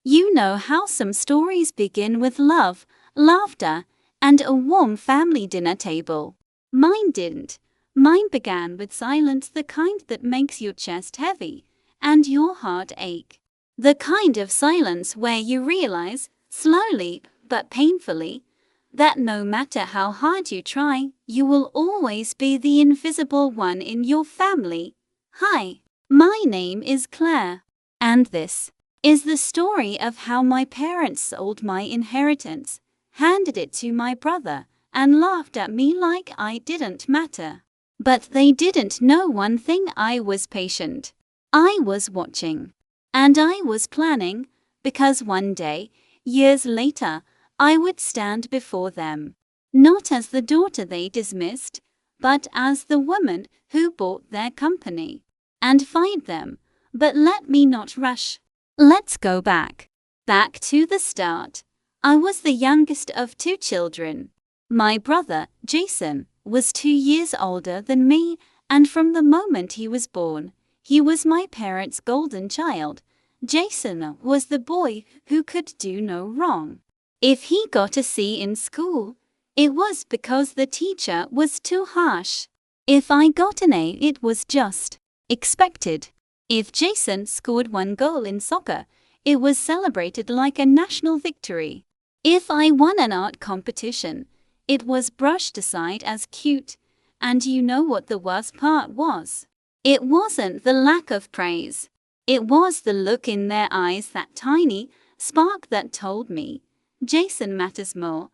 You know how some stories begin with love, laughter, and a warm family dinner table. Mine didn't. Mine began with silence, the kind that makes your chest heavy and your heart ache. The kind of silence where you realize, slowly but painfully, that no matter how hard you try, you will always be the invisible one in your family. Hi, my name is Claire, and this is the story of how my parents sold my inheritance, handed it to my brother, and laughed at me like I didn't matter. But they didn't know one thing: I was patient. I was watching. And I was planning, because one day, years later, I would stand before them, not as the daughter they dismissed, but as the woman who bought their company, and fight them. But let me not rush. Let's go back to the start. I was the youngest of two children. My brother, Jason, was 2 years older than me, and from the moment he was born, he was my parents' golden child. Jason was the boy who could do no wrong. If he got a C in school, it was because the teacher was too harsh. If I got an A, it was just expected. If Jason scored 1 goal in soccer, it was celebrated like a national victory. If I won an art competition, it was brushed aside as cute. And you know what the worst part was? It wasn't the lack of praise. It was the look in their eyes, that tiny spark that told me, Jason matters more.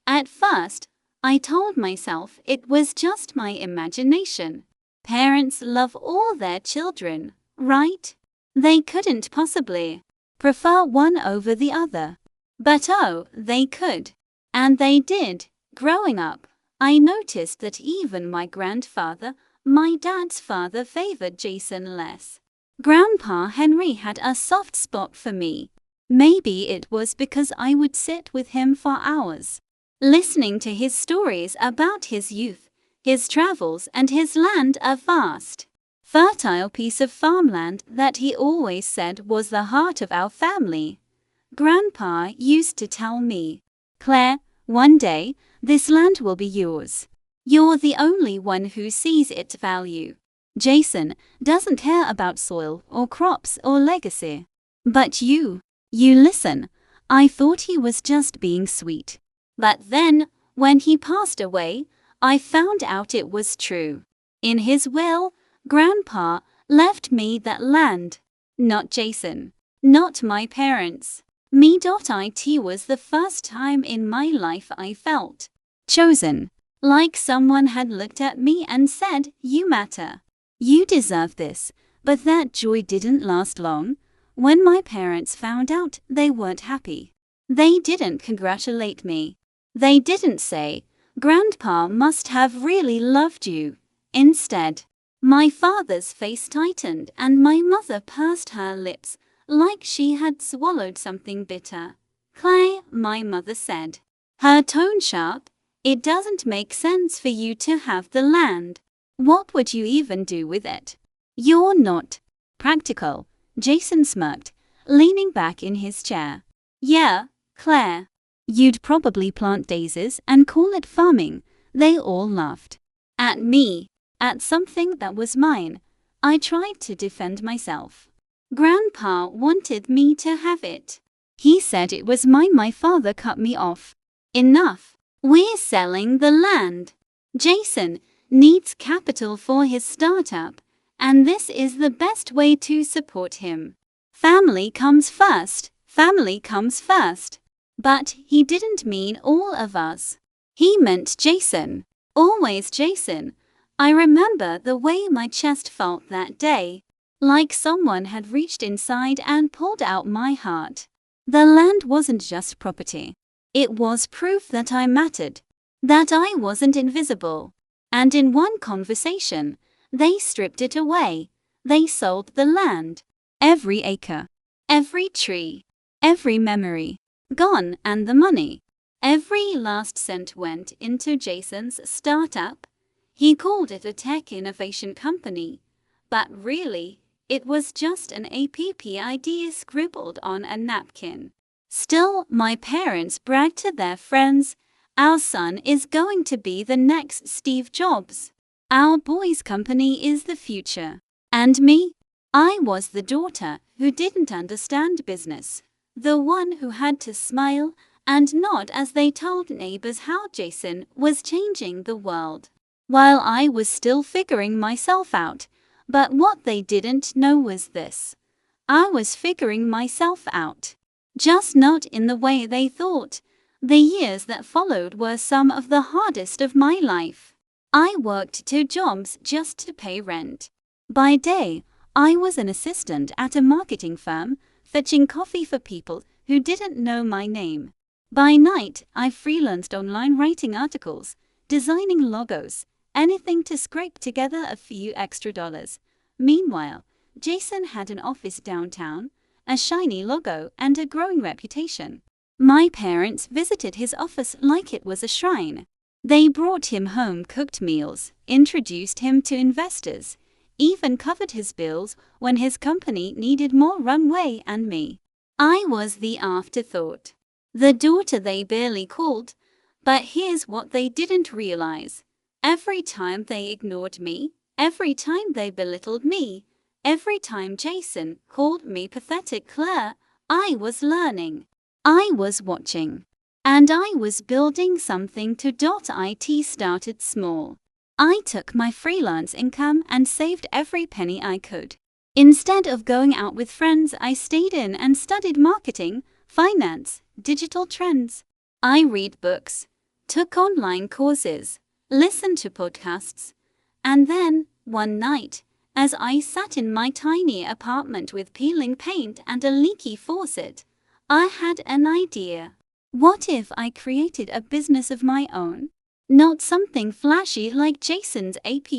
At first, I told myself it was just my imagination. Parents love all their children, right? They couldn't possibly prefer one over the other. But oh, they could. And they did. Growing up, I noticed that even my grandfather, my dad's father, favored Jason less. Grandpa Henry had a soft spot for me. Maybe it was because I would sit with him for hours, listening to his stories about his youth, his travels, and his land, a vast, fertile piece of farmland that he always said was the heart of our family. Grandpa used to tell me, "Claire, one day, this land will be yours. You're the only one who sees its value. Jason doesn't care about soil or crops or legacy. But you listen." I thought he was just being sweet. But then, when he passed away, I found out it was true. In his will, Grandpa left me that land. Not Jason. Not my parents. Me.it was the first time in my life I felt chosen. Like someone had looked at me and said, "You matter. You deserve this." But that joy didn't last long. When my parents found out, they weren't happy. They didn't congratulate me. They didn't say, "Grandpa must have really loved you." Instead, my father's face tightened and my mother pursed her lips like she had swallowed something bitter. "Clay," my mother said, her tone sharp, "it doesn't make sense for you to have the land. What would you even do with it? You're not practical." Jason smirked, leaning back in his chair. "Yeah, Claire. You'd probably plant daisies and call it farming." They all laughed at me, at something that was mine. I tried to defend myself. Grandpa wanted me to have it. He said it was mine. My father cut me off. "Enough. We're selling the land. Jason needs capital for his startup, and this is the best way to support him. Family comes first. Family comes first." But he didn't mean all of us. He meant Jason. Always Jason. I remember the way my chest felt that day, like someone had reached inside and pulled out my heart. The land wasn't just property. It was proof that I mattered, that I wasn't invisible. And in one conversation, they stripped it away. They sold the land. Every acre, every tree, every memory, gone, and the money. Every last cent went into Jason's startup. He called it a tech innovation company, but really, It was just an app idea scribbled on a napkin. Still, my parents bragged to their friends, "Our son is going to be the next Steve Jobs. Our boy's company is the future." And me? I was the daughter who didn't understand business, the one who had to smile and nod as they told neighbors how Jason was changing the world, while I was still figuring myself out. But what they didn't know was this: I was figuring myself out, just not in the way they thought. The years that followed were some of the hardest of my life. I worked 2 jobs just to pay rent. By day, I was an assistant at a marketing firm, fetching coffee for people who didn't know my name. By night, I freelanced online, writing articles, designing logos, anything to scrape together a few extra dollars. Meanwhile, Jason had an office downtown, a shiny logo, and a growing reputation. My parents visited his office like it was a shrine. They brought him home cooked meals, introduced him to investors, even covered his bills when his company needed more runway. And me, I was the afterthought, the daughter they barely called. But here's what they didn't realize: every time they ignored me, every time they belittled me, every time Jason called me pathetic Claire, I was learning. I was watching. And I was building something to. It started small. I took my freelance income and saved every penny I could. Instead of going out with friends, I stayed in and studied marketing, finance, digital trends. I read books, took online courses, listened to podcasts. And then, one night, as I sat in my tiny apartment with peeling paint and a leaky faucet, I had an idea. What if I created a business of my own? Not something flashy like Jason's app.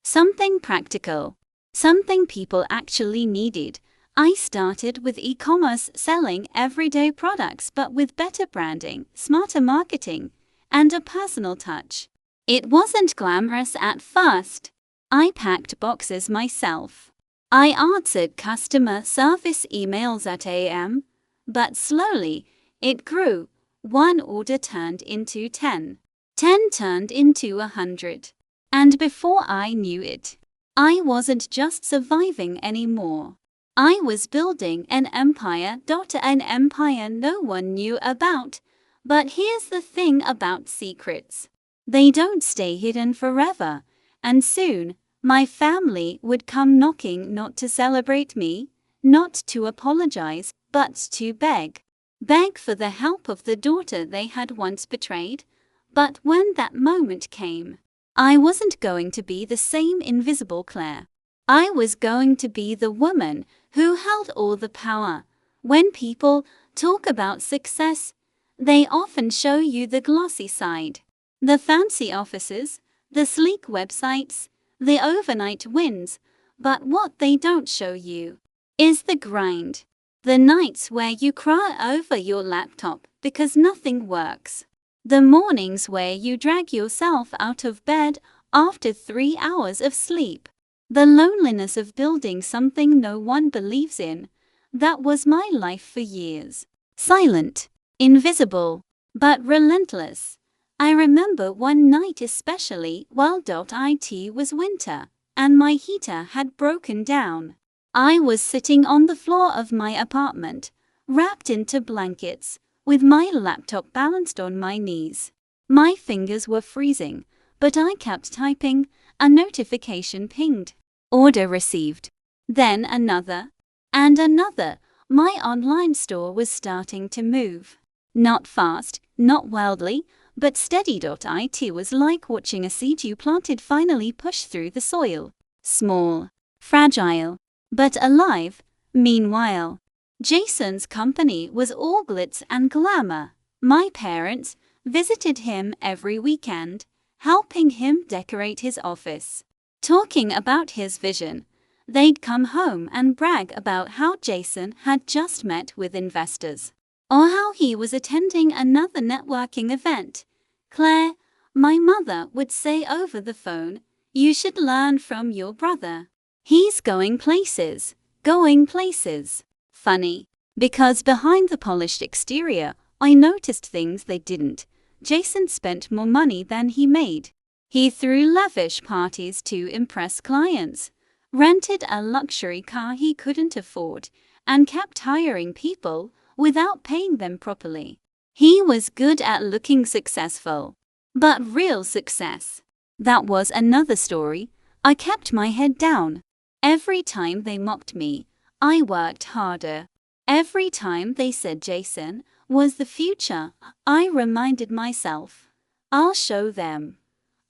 Something practical. Something people actually needed. I started with e-commerce, selling everyday products but with better branding, smarter marketing, and a personal touch. It wasn't glamorous at first. I packed boxes myself. I answered customer service emails at a.m. But slowly, it grew. One order turned into 10. 10 turned into 100. And before I knew it, I wasn't just surviving anymore. I was building an empire. An empire no one knew about. But here's the thing about secrets: they don't stay hidden forever. And soon, my family would come knocking, not to celebrate me, not to apologize, but to beg. Beg for the help of the daughter they had once betrayed. But when that moment came, I wasn't going to be the same invisible Claire. I was going to be the woman who held all the power. When people talk about success, they often show you the glossy side. The fancy offices, the sleek websites, the overnight wins. But what they don't show you is the grind. The nights where you cry over your laptop because nothing works. The mornings where you drag yourself out of bed after 3 hours of sleep. The loneliness of building something no one believes in. That was my life for years. Silent, invisible, but relentless. I remember one night especially while it was winter and my heater had broken down. I was sitting on the floor of my apartment, wrapped into blankets, with my laptop balanced on my knees. My fingers were freezing, but I kept typing. A notification pinged. Order received. Then another. And another. My online store was starting to move. Not fast, not wildly, but steady. It was like watching a seed you planted finally push through the soil. Small, fragile, but alive. Meanwhile, Jason's company was all glitz and glamour. My parents visited him every weekend, helping him decorate his office, talking about his vision. They'd come home and brag about how Jason had just met with investors, or how he was attending another networking event. "Claire," my mother would say over the phone, "you should learn from your brother. He's going places. Going places. Funny. Because behind the polished exterior, I noticed things they didn't. Jason spent more money than he made. He threw lavish parties to impress clients, rented a luxury car he couldn't afford, and kept hiring people without paying them properly. He was good at looking successful. But real success, that was another story. I kept my head down. Every time they mocked me, I worked harder. Every time they said Jason was the future, I reminded myself, I'll show them.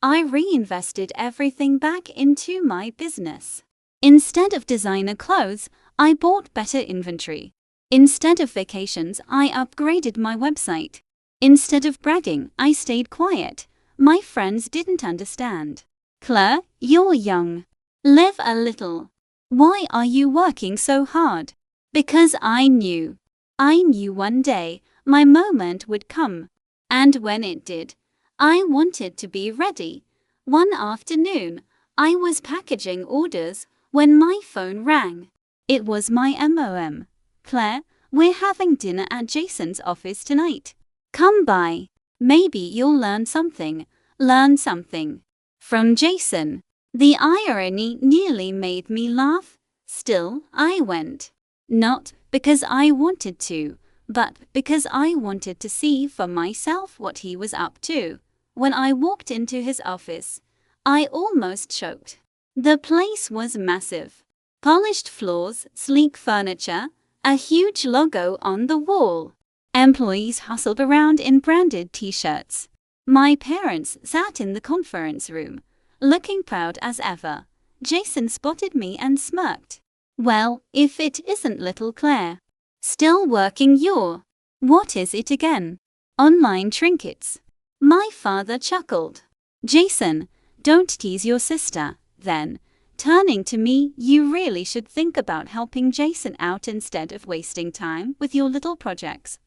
I reinvested everything back into my business. Instead of designer clothes, I bought better inventory. Instead of vacations, I upgraded my website. Instead of bragging, I stayed quiet. My friends didn't understand. Claire, you're young. Live a little. Why are you working so hard? Because I knew one day my moment would come. And when it did, I wanted to be ready. One afternoon, I was packaging orders when my phone rang. It was my mom. Claire, we're having dinner at Jason's office tonight. Come by. Maybe you'll learn something. From Jason. The irony nearly made me laugh. Still, I went. Not because I wanted to, but because I wanted to see for myself what he was up to. When I walked into his office, I almost choked. The place was massive. Polished floors, sleek furniture, a huge logo on the wall. Employees hustled around in branded t-shirts. My parents sat in the conference room, looking proud as ever. Jason spotted me and smirked. Well, if it isn't little Claire. Still working your... What is it again? Online trinkets. My father chuckled. Jason, don't tease your sister, then. Turning to me, you really should think about helping Jason out instead of wasting time with your little projects.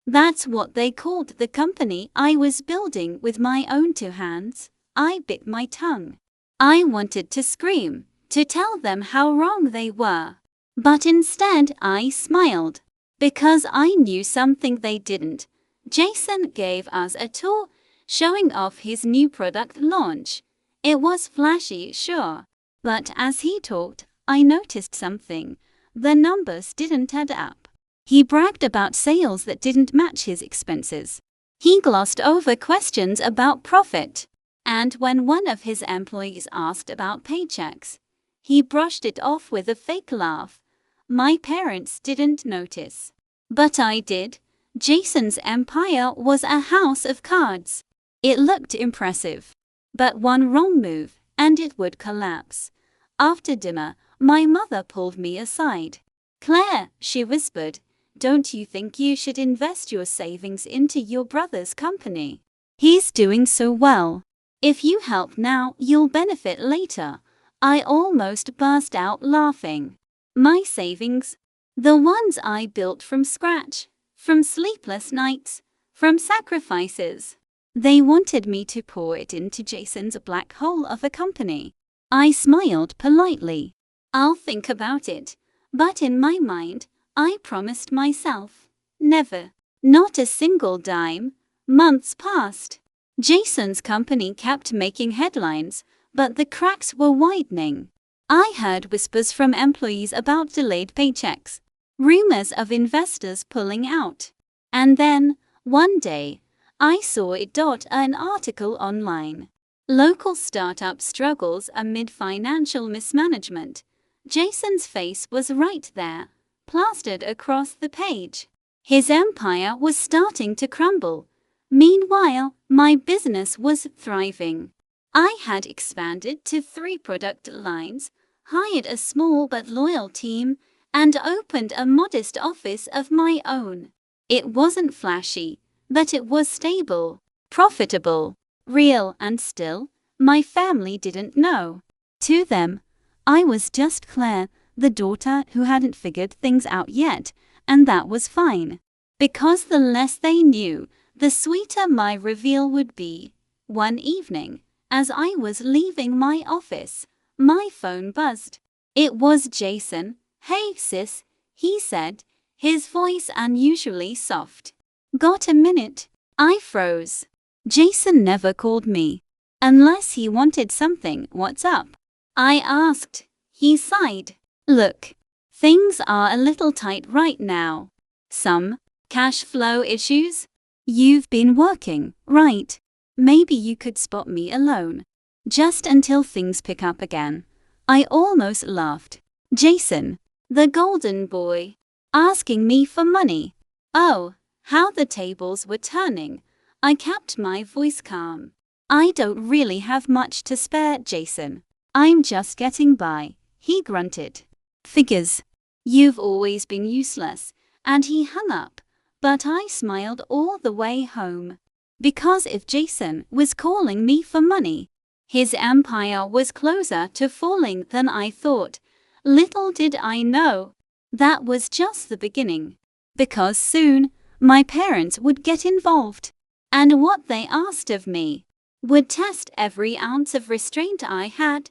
That's what they called the company I was building with my own two hands. I bit my tongue. I wanted to scream, to tell them how wrong they were. But instead I smiled. Because I knew something they didn't. Jason gave us a tour, showing off his new product launch. It was flashy, sure. But as he talked, I noticed something. The numbers didn't add up. He bragged about sales that didn't match his expenses. He glossed over questions about profit. And when one of his employees asked about paychecks, he brushed it off with a fake laugh. My parents didn't notice. But I did. Jason's empire was a house of cards. It looked impressive. But one wrong move, and it would collapse. After dinner, my mother pulled me aside. Claire, she whispered, don't you think you should invest your savings into your brother's company? He's doing so well. If you help now, you'll benefit later. I almost burst out laughing. My savings? The ones I built from scratch, from sleepless nights, from sacrifices. They wanted me to pour it into Jason's black hole of a company. I smiled politely. I'll think about it. But in my mind, I promised myself, never. Not a single dime. Months passed. Jason's company kept making headlines, but the cracks were widening. I heard whispers from employees about delayed paychecks, rumors of investors pulling out. And then, one day, I saw an article online. Local startup struggles amid financial mismanagement. Jason's face was right there, plastered across the page. His empire was starting to crumble. Meanwhile, my business was thriving. I had expanded to 3 product lines, hired a small but loyal team, and opened a modest office of my own. It wasn't flashy, but it was stable, profitable, real, and still, my family didn't know. To them, I was just Claire, the daughter who hadn't figured things out yet, and that was fine. Because the less they knew, the sweeter my reveal would be. One evening, as I was leaving my office, My phone buzzed. It was Jason. "Hey sis," he said, his voice unusually soft. "Got a minute?" I froze. Jason never called me. Unless he wanted something. "What's up?" I asked. He sighed. "Look, things are a little tight right now. Some cash flow issues. You've been working, right? Maybe you could spot me a loan. Just until things pick up again." I almost laughed. Jason, the golden boy, asking me for money. Oh, how the tables were turning. I kept my voice calm. "I don't really have much to spare, Jason. I'm just getting by," he grunted. "Figures. You've always been useless," and he hung up. But I smiled all the way home. Because if Jason was calling me for money, his empire was closer to falling than I thought. Little did I know, that was just the beginning. Because soon, my parents would get involved. And what they asked of me would test every ounce of restraint I had.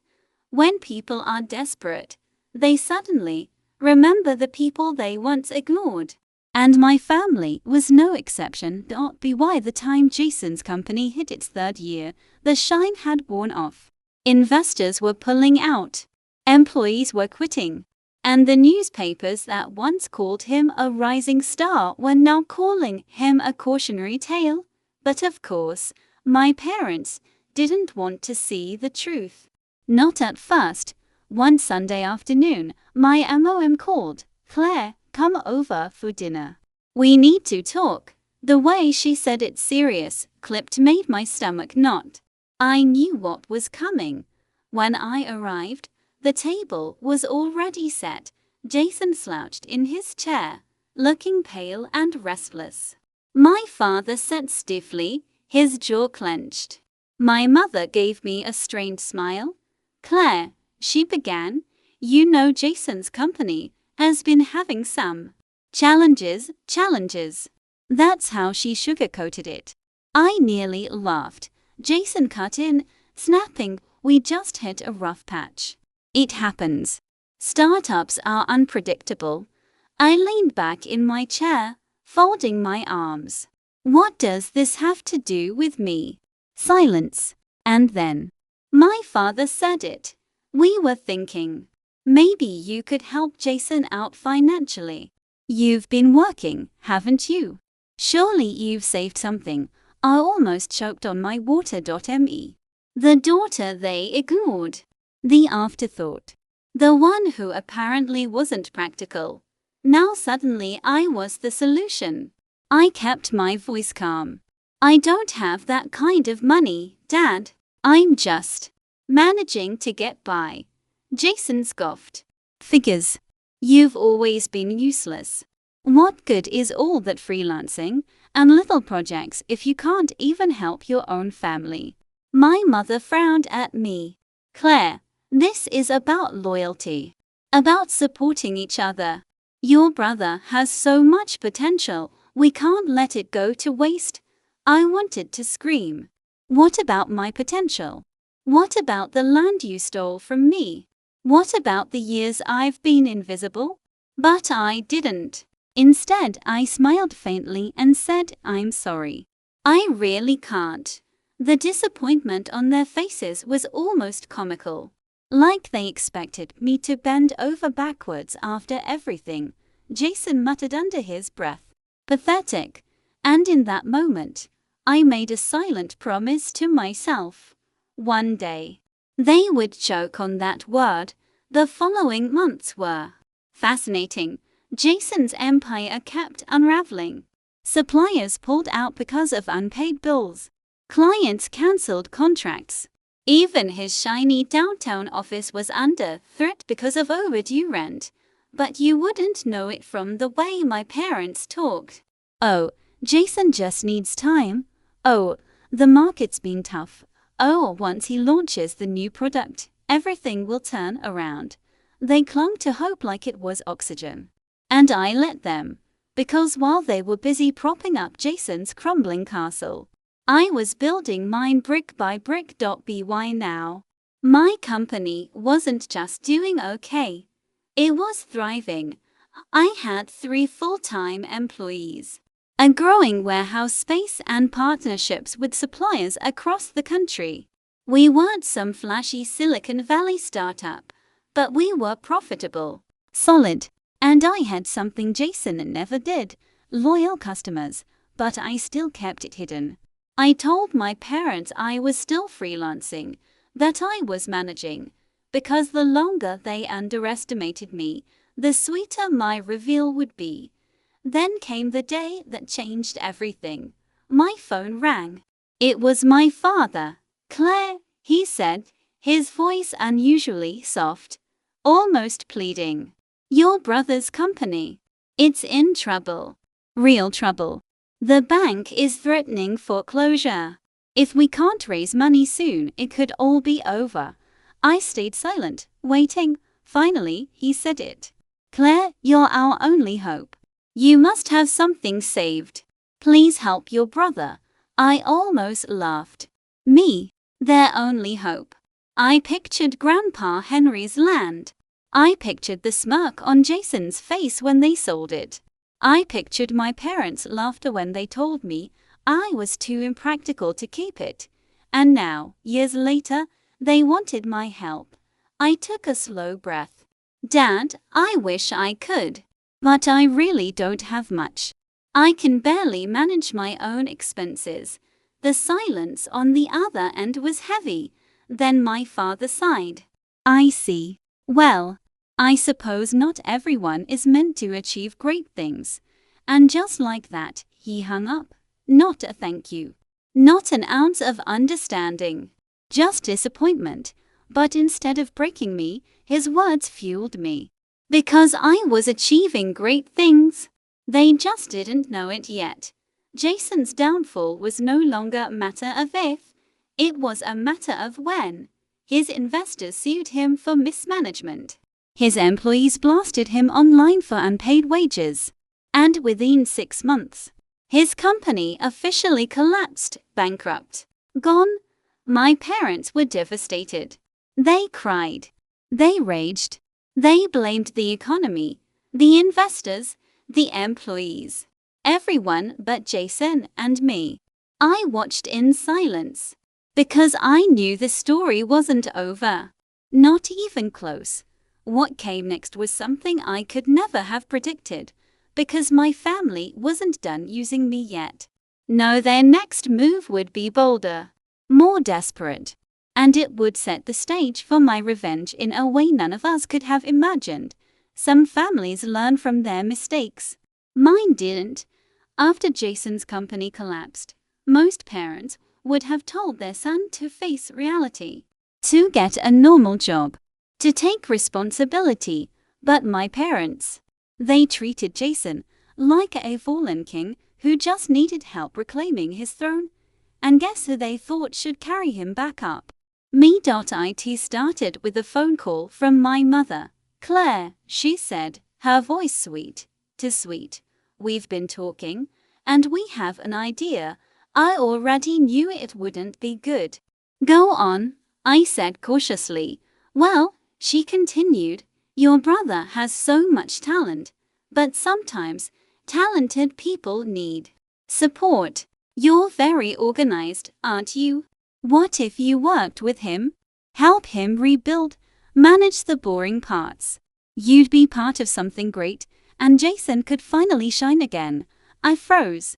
When people are desperate, they suddenly remember the people they once ignored. And my family was no exception. By the time Jason's company hit its third year, the shine had worn off. Investors were pulling out. Employees were quitting. And the newspapers that once called him a rising star were now calling him a cautionary tale. But of course, my parents didn't want to see the truth. Not at first. One Sunday afternoon, my mom called. "Claire, come over for dinner. We need to talk." The way she said it serious, clipped made my stomach knot. I knew what was coming. When I arrived, the table was already set. Jason slouched in his chair, looking pale and restless. My father sat stiffly, his jaw clenched. My mother gave me a strained smile. "Claire," she began, "you know Jason's company has been having some challenges. That's how she sugarcoated it. I nearly laughed. Jason cut in, snapping, "We just hit a rough patch. It happens. Startups are unpredictable." I leaned back in my chair, folding my arms. What does this have to do with me? Silence. And then my father said it. "We were thinking maybe you could help Jason out financially. You've been working, haven't you? Surely you've saved something." I almost choked on my water.me. The daughter they ignored. The afterthought. The one who apparently wasn't practical. Now suddenly I was the solution. I kept my voice calm. "I don't have that kind of money, Dad. I'm just managing to get by." Jason scoffed. "Figures. You've always been useless. What good is all that freelancing and little projects if you can't even help your own family?" My mother frowned at me. "Claire, this is about loyalty. About supporting each other. Your brother has so much potential, we can't let it go to waste." I wanted to scream. What about my potential? What about the land you stole from me? What about the years I've been invisible? But I didn't. Instead, I smiled faintly and said, "I'm sorry. I really can't." The disappointment on their faces was almost comical. Like they expected me to bend over backwards after everything. Jason muttered under his breath. Pathetic. And in that moment, I made a silent promise to myself. One day, they would choke on that word. The following months were fascinating. Jason's empire kept unraveling. Suppliers pulled out because of unpaid bills. Clients cancelled contracts. Even his shiny downtown office was under threat because of overdue rent. But you wouldn't know it from the way my parents talked. "Oh, Jason just needs time. Oh, the market's been tough. Oh, once he launches the new product, everything will turn around." They clung to hope like it was oxygen. And I let them. Because while they were busy propping up Jason's crumbling castle, I was building mine brick by brick. By now, My company wasn't just doing okay. It was thriving. I had 3 full-time employees, a growing warehouse space, and partnerships with suppliers across the country. We weren't some flashy Silicon Valley startup, but we were profitable, solid, and I had something Jason never did: loyal customers, but I still kept it hidden. I told my parents I was still freelancing, that I was managing, because the longer they underestimated me, the sweeter my reveal would be. Then came the day that changed everything. My phone rang. It was my father. "Claire," he said, his voice unusually soft, almost pleading. "Your brother's company. It's in trouble. Real trouble. The bank is threatening foreclosure. If we can't raise money soon, it could all be over." I stayed silent, waiting. Finally, he said it. "Claire, you're our only hope. You must have something saved. Please help your brother." I almost laughed. Me, their only hope. I pictured Grandpa Henry's land. I pictured the smirk on Jason's face when they sold it. I pictured my parents' laughter when they told me I was too impractical to keep it. And now, years later, they wanted my help. I took a slow breath. "Dad, I wish I could. But I really don't have much. I can barely manage my own expenses." The silence on the other end was heavy. Then my father sighed. "I see. Well, I suppose not everyone is meant to achieve great things." And just like that, he hung up. Not a thank you. Not an ounce of understanding. Just disappointment. But instead of breaking me, his words fueled me. Because I was achieving great things. They just didn't know it yet. Jason's downfall was no longer a matter of if, it was a matter of when. His investors sued him for mismanagement. His employees blasted him online for unpaid wages. And within 6 months, his company officially collapsed, bankrupt, gone. My parents were devastated. They cried. They raged. They blamed the economy, the investors, the employees, everyone but Jason and me. I watched in silence, because I knew the story wasn't over. Not even close. What came next was something I could never have predicted, because my family wasn't done using me yet. No, their next move would be bolder, more desperate. And it would set the stage for my revenge in a way none of us could have imagined. Some families learn from their mistakes. Mine didn't. After Jason's company collapsed, most parents would have told their son to face reality, to get a normal job, to take responsibility. But my parents, they treated Jason like a fallen king who just needed help reclaiming his throne. And guess who they thought should carry him back up? Me. It started with a phone call from my mother. "Claire," she said, her voice sweet to sweet, "we've been talking, and we have an idea." I already knew it wouldn't be good. "Go on," I said cautiously. "Well," she continued, "your brother has so much talent, but sometimes talented people need support. You're very organized, aren't you? What if you worked with him? Help him rebuild, manage the boring parts. You'd be part of something great, and Jason could finally shine again." I froze.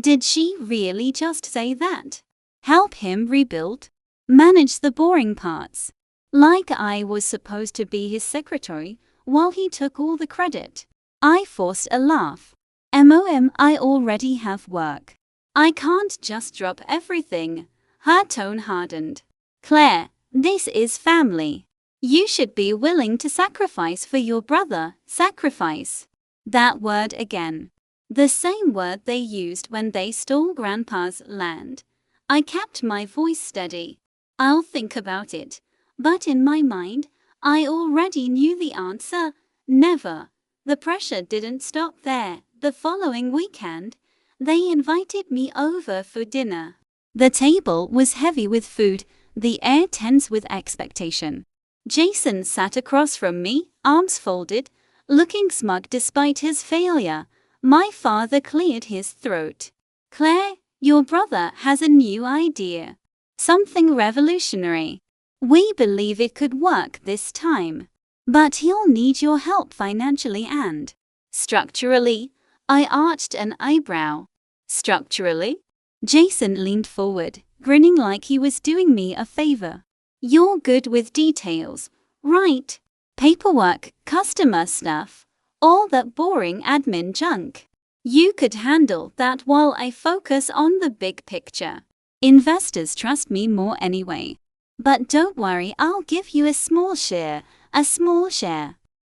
Did she really just say that? Help him rebuild? Manage the boring parts? Like I was supposed to be his secretary while he took all the credit. I forced a laugh. I already have work. I can't just drop everything." Her tone hardened. "Claire, this is family. You should be willing to sacrifice for your brother." Sacrifice. That word again. The same word they used when they stole Grandpa's land. I kept my voice steady. "I'll think about it." But in my mind, I already knew the answer. Never. The pressure didn't stop there. The following weekend, they invited me over for dinner. The table was heavy with food the air tense with expectation. Jason sat across from me, arms folded, looking smug despite his failure. My father cleared his throat. Claire, your brother has a new idea. Something revolutionary. We believe it could work this time. But he'll need your help financially and structurally. I arched an eyebrow. Structurally? Jason leaned forward, grinning like he was doing me a favor. You're good with details, right? Paperwork, customer stuff, all that boring admin junk. You could handle that while I focus on the big picture. Investors trust me more anyway. But don't worry, I'll give you a small share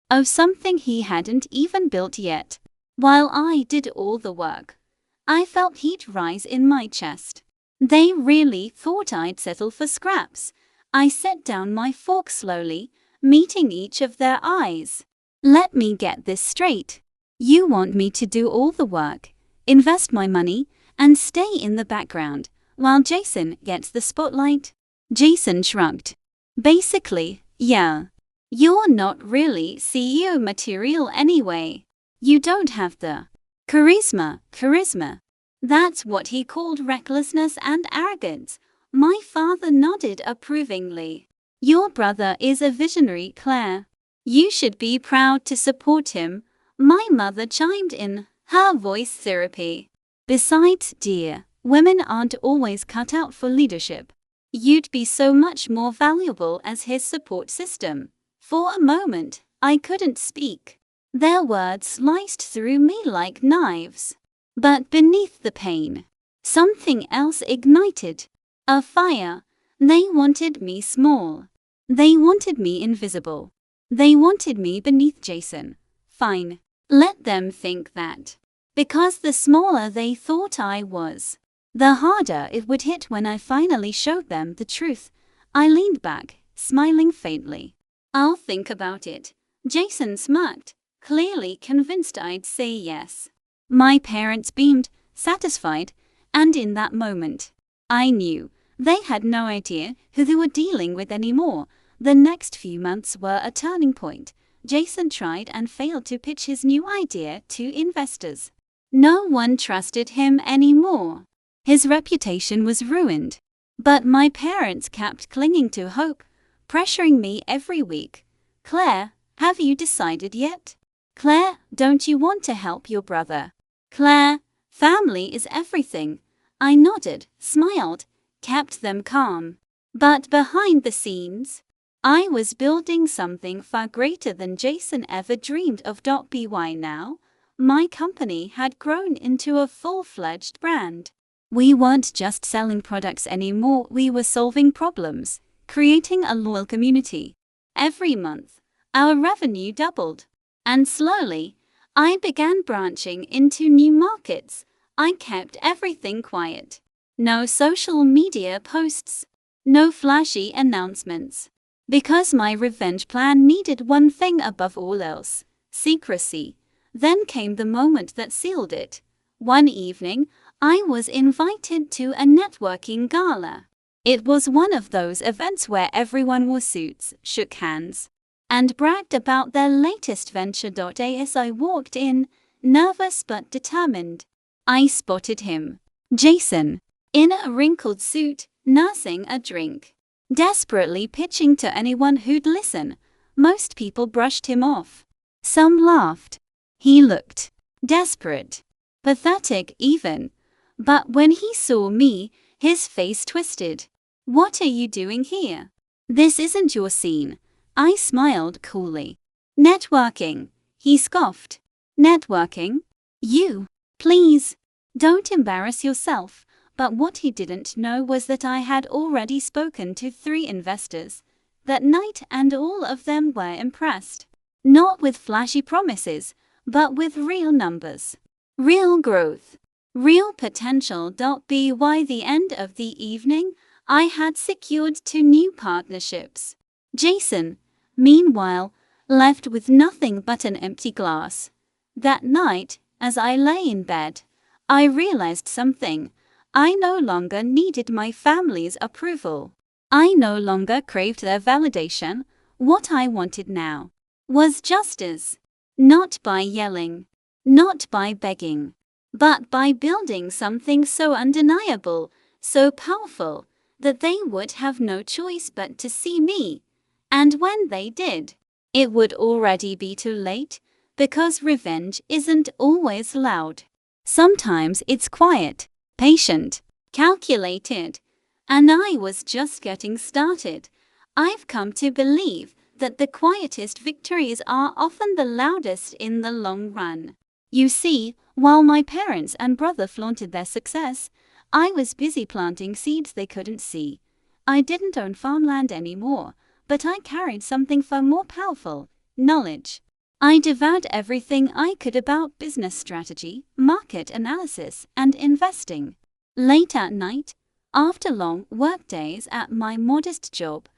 of something he hadn't even built yet. While I did all the work, I felt heat rise in my chest. They really thought I'd settle for scraps. I set down my fork slowly, meeting each of their eyes. Let me get this straight. You want me to do all the work, invest my money, and stay in the background, while Jason gets the spotlight? Jason shrugged. Basically, yeah. You're not really CEO material anyway. You don't have the charisma. That's what he called recklessness and arrogance. My father nodded approvingly. Your brother is a visionary, Claire. You should be proud to support him. My mother chimed in, her voice therapy. Besides, dear, women aren't always cut out for leadership. You'd be so much more valuable as his support system. For a moment, I couldn't speak. Their words sliced through me like knives. But beneath the pain, something else ignited. A fire. They wanted me small. They wanted me invisible. They wanted me beneath Jason. Fine. Let them think that. Because the smaller they thought I was, the harder it would hit when I finally showed them the truth. I leaned back, smiling faintly. I'll think about it. Jason smirked, clearly convinced I'd say yes. My parents beamed, satisfied, and in that moment, I knew they had no idea who they were dealing with anymore. The next few months were a turning point. Jason tried and failed to pitch his new idea to investors. No one trusted him anymore. His reputation was ruined. But my parents kept clinging to hope, pressuring me every week. Claire, have you decided yet? Claire, don't you want to help your brother? Claire, family is everything. I nodded, smiled, kept them calm. But behind the scenes, I was building something far greater than Jason ever dreamed of. By now, my company had grown into a full-fledged brand. We weren't just selling products anymore, we were solving problems, creating a loyal community. Every month, our revenue doubled. And slowly, I began branching into new markets. I kept everything quiet. No social media posts. No flashy announcements. Because my revenge plan needed one thing above all else: secrecy. Then came the moment that sealed it. One evening, I was invited to a networking gala. It was one of those events where everyone wore suits, shook hands, and bragged about their latest venture. As I walked in, nervous but determined, I spotted him. Jason, in a wrinkled suit, nursing a drink, desperately pitching to anyone who'd listen. Most people brushed him off. Some laughed. He looked desperate, pathetic even. But when he saw me, his face twisted. What are you doing here? This isn't your scene. I smiled coolly. Networking, he scoffed. Networking? You? Please, don't embarrass yourself. But what he didn't know was that I had already spoken to 3 investors that night, and all of them were impressed. Not with flashy promises, but with real numbers, real growth, real potential. By the end of the evening, I had secured 2 new partnerships. Jason, meanwhile, left with nothing but an empty glass. That night, as I lay in bed, I realized something. I no longer needed my family's approval. I no longer craved their validation. What I wanted now was justice. Not by yelling, not by begging, but by building something so undeniable, so powerful, that they would have no choice but to see me. And when they did, it would already be too late, because revenge isn't always loud. Sometimes it's quiet, patient, calculated. And I was just getting started. I've come to believe that the quietest victories are often the loudest in the long run. You see, while my parents and brother flaunted their success, I was busy planting seeds they couldn't see. I didn't own farmland anymore, but I carried something far more powerful: knowledge. I devoured everything I could about business strategy, market analysis, and investing. Late at night, after long work days at my modest job,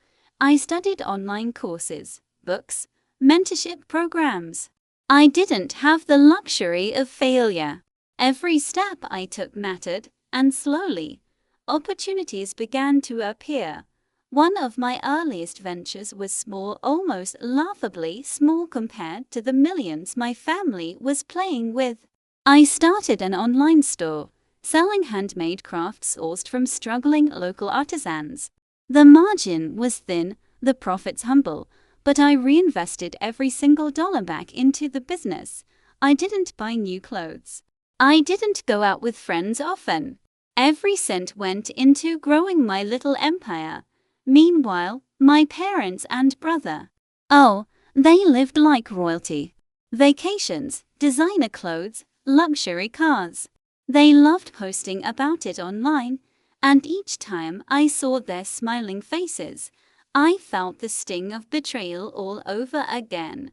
I studied online courses, books, mentorship programs. I didn't have the luxury of failure. Every step I took mattered, and slowly, opportunities began to appear. One of my earliest ventures was small, almost laughably small compared to the millions my family was playing with. I started an online store, selling handmade crafts sourced from struggling local artisans. The margin was thin, the profits humble, but I reinvested every single dollar back into the business. I didn't buy new clothes. I didn't go out with friends often. Every cent went into growing my little empire. Meanwhile, my parents and brother, oh, they lived like royalty. Vacations, designer clothes, luxury cars. They loved posting about it online, and each time I saw their smiling faces, I felt the sting of betrayal all over again.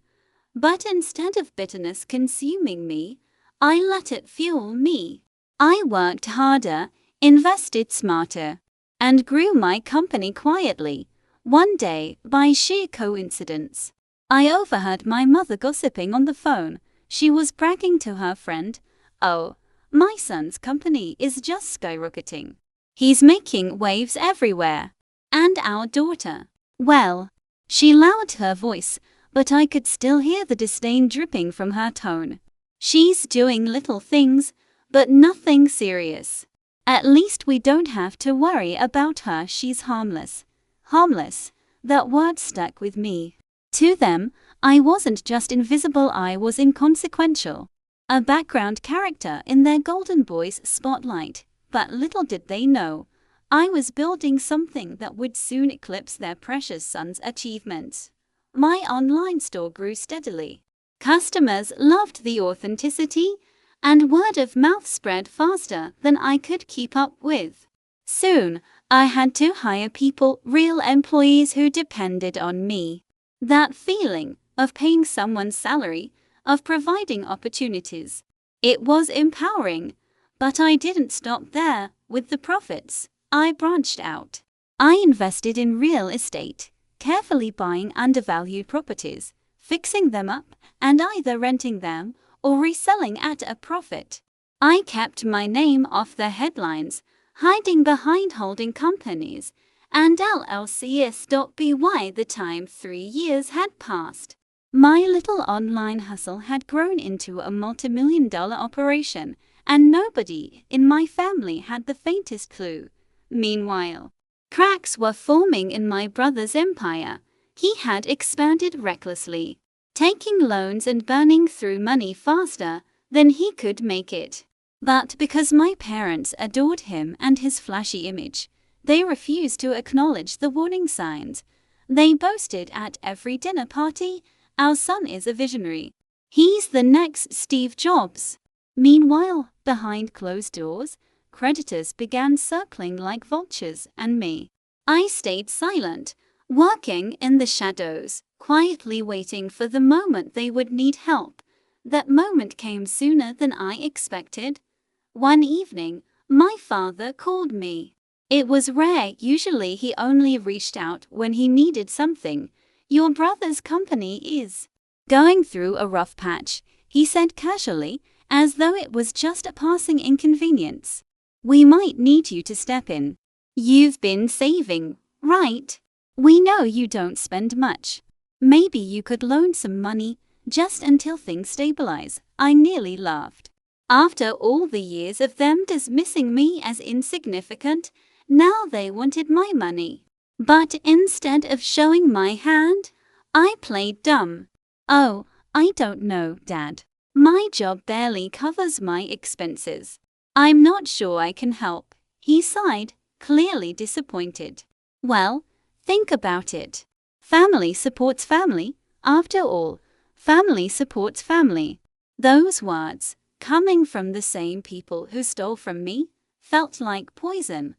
But instead of bitterness consuming me, I let it fuel me. I worked harder, invested smarter, and grew my company quietly. One day, by sheer coincidence, I overheard my mother gossiping on the phone. She was bragging to her friend, "Oh, my son's company is just skyrocketing. He's making waves everywhere." And our daughter, well, she lowered her voice, but I could still hear the disdain dripping from her tone. "She's doing little things, but nothing serious. At least we don't have to worry about her. She's harmless." Harmless, that word stuck with me. To them, I wasn't just invisible, I was inconsequential. A background character in their golden boy's spotlight. But little did they know, I was building something that would soon eclipse their precious son's achievements. My online store grew steadily. Customers loved the authenticity, and word of mouth spread faster than I could keep up with. Soon, I had to hire people, real employees who depended on me. That feeling of paying someone's salary, of providing opportunities, it was empowering. But I didn't stop there. With the profits, I branched out. I invested in real estate, carefully buying undervalued properties, fixing them up, and either renting them or reselling at a profit. I kept my name off the headlines, hiding behind holding companies and LLCs. By the time 3 years had passed, my little online hustle had grown into a multi-million-dollar operation, and nobody in my family had the faintest clue. Meanwhile, cracks were forming in my brother's empire. He had expanded recklessly, taking loans and burning through money faster than he could make it. But because my parents adored him and his flashy image, they refused to acknowledge the warning signs. They boasted at every dinner party, "Our son is a visionary. He's the next Steve Jobs." Meanwhile, behind closed doors, creditors began circling like vultures, and me, I stayed silent, working in the shadows, quietly waiting for the moment they would need help. That moment came sooner than I expected. One evening, my father called me. It was rare, usually he only reached out when he needed something. "Your brother's company is going through a rough patch," he said casually, as though it was just a passing inconvenience. "We might need you to step in. You've been saving Right. We know you don't spend much. Maybe you could loan some money, just until things stabilize. I nearly laughed. After all the years of them dismissing me as insignificant, now they wanted my money. But instead of showing my hand, I played dumb. Oh, I don't know, Dad. My job barely covers my expenses. I'm not sure I can help. He sighed, clearly disappointed. Well, think about it. Family supports family. After all, family supports family. Those words, coming from the same people who stole from me, felt like poison.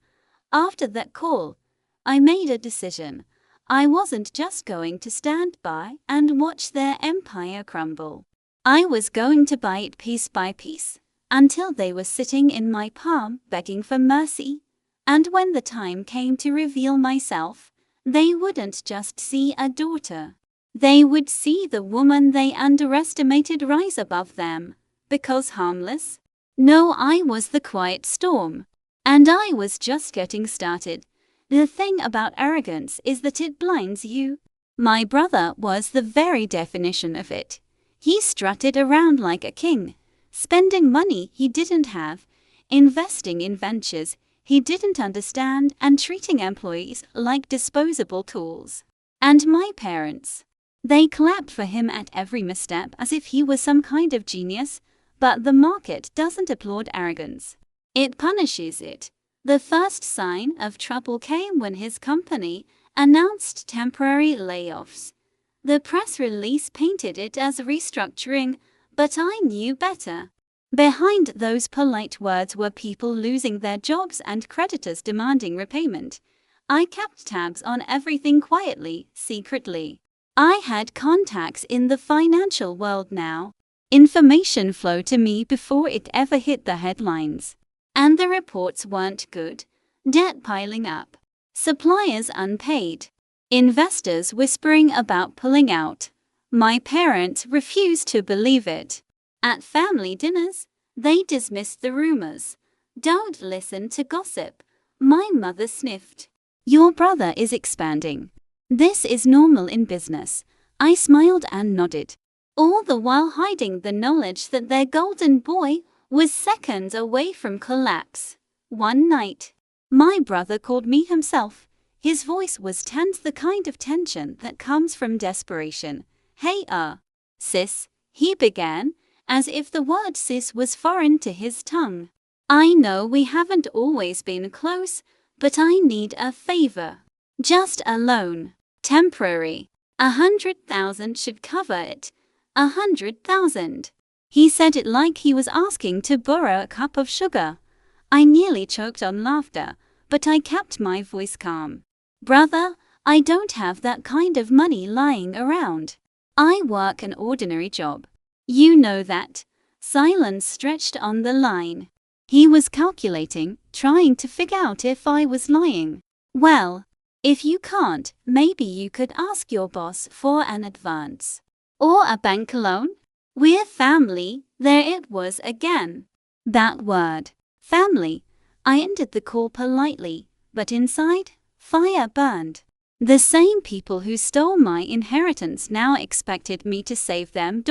After that call, I made a decision. I wasn't just going to stand by and watch their empire crumble. I was going to buy it piece by piece, until they were sitting in my palm begging for mercy. And when the time came to reveal myself, they wouldn't just see a daughter. They would see the woman they underestimated rise above them. Because harmless? No, I was the quiet storm. And I was just getting started. The thing about arrogance is that it blinds you. My brother was the very definition of it. He strutted around like a king, spending money he didn't have, investing in ventures he didn't understand, and treating employees like disposable tools. And my parents, they clapped for him at every misstep as if he was some kind of genius, but the market doesn't applaud arrogance. It punishes it. The first sign of trouble came when his company announced temporary layoffs. The press release painted it as restructuring, but I knew better. Behind those polite words were people losing their jobs and creditors demanding repayment. I kept tabs on everything quietly, secretly. I had contacts in the financial world now. Information flowed to me before it ever hit the headlines. And the reports weren't good. Debt piling up. Suppliers unpaid. Investors whispering about pulling out. My parents refused to believe it. At family dinners, they dismissed the rumors. Don't listen to gossip. My mother sniffed. Your brother is expanding. This is normal in business. I smiled and nodded, all the while hiding the knowledge that their golden boy was seconds away from collapse. One night, my brother called me himself. His voice was tense, the kind of tension that comes from desperation. Hey, sis, he began, as if the word sis was foreign to his tongue. I know we haven't always been close, but I need a favor. Just a loan. Temporary. 100,000 should cover it. 100,000. He said it like he was asking to borrow a cup of sugar. I nearly choked on laughter, but I kept my voice calm. Brother, I don't have that kind of money lying around. I work an ordinary job. You know that. Silence stretched on the line. He was calculating, trying to figure out if I was lying. Well, if you can't, maybe you could ask your boss for an advance. Or a bank loan? We're family. There it was again. That word. Family. I ended the call politely, but inside, fire burned. The same people who stole my inheritance now expected me to save them.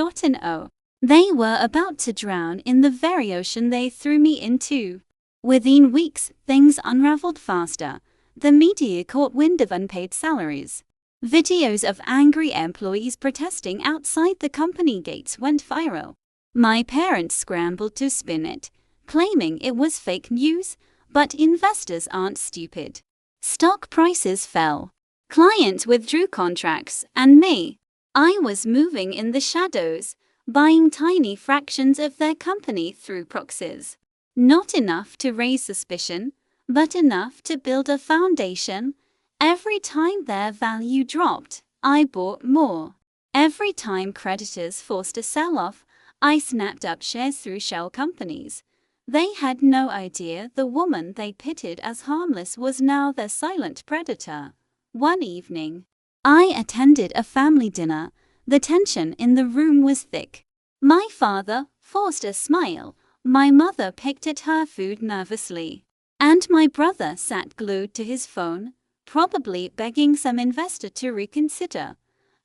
They were about to drown in the very ocean they threw me into. Within weeks, things unraveled faster. The media caught wind of unpaid salaries. Videos of angry employees protesting outside the company gates went viral. My parents scrambled to spin it, claiming it was fake news, but investors aren't stupid. Stock prices fell. Clients withdrew contracts, and me, I was moving in the shadows, buying tiny fractions of their company through proxies. Not enough to raise suspicion, but enough to build a foundation. Every time their value dropped, I bought more. Every time creditors forced a sell-off, I snapped up shares through shell companies. They had no idea the woman they pitted as harmless was now their silent predator. One evening, I attended a family dinner. The tension in the room was thick. My father forced a smile. My mother picked at her food nervously. And my brother sat glued to his phone, probably begging some investor to reconsider.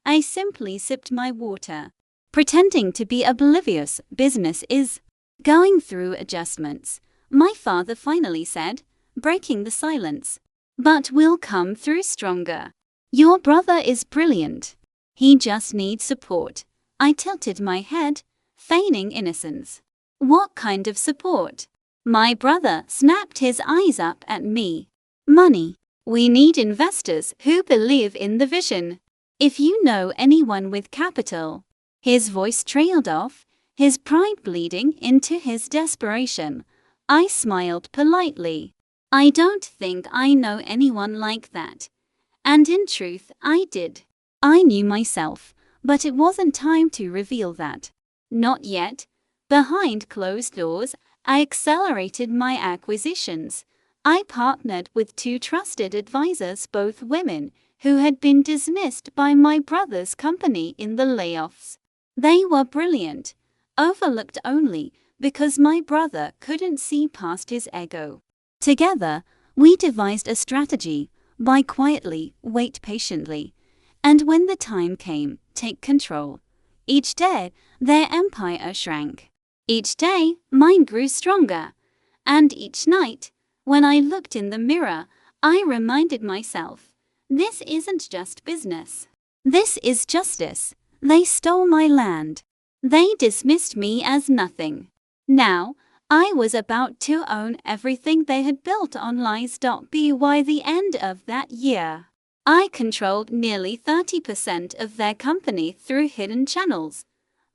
I simply sipped my water, pretending to be oblivious. Business is going through adjustments, my father finally said, breaking the silence. But we'll come through stronger. Your brother is brilliant. He just needs support. I tilted my head, feigning innocence. What kind of support? My brother snapped his eyes up at me. Money. We need investors who believe in the vision. If you know anyone with capital. His voice trailed off, his pride bleeding into his desperation. I smiled politely. I don't think I know anyone like that. And in truth, I did. I knew myself, but it wasn't time to reveal that. Not yet. Behind closed doors, I accelerated my acquisitions. I partnered with 2 trusted advisors, both women, who had been dismissed by my brother's company in the layoffs. They were brilliant, overlooked only because my brother couldn't see past his ego. Together, we devised a strategy: buy quietly, wait patiently, and when the time came, take control. Each day, their empire shrank. Each day, mine grew stronger. And each night, when I looked in the mirror, I reminded myself, this isn't just business. This is justice. They stole my land. They dismissed me as nothing. Now, I was about to own everything they had built on lies. By the end of that year, I controlled nearly 30% of their company through hidden channels.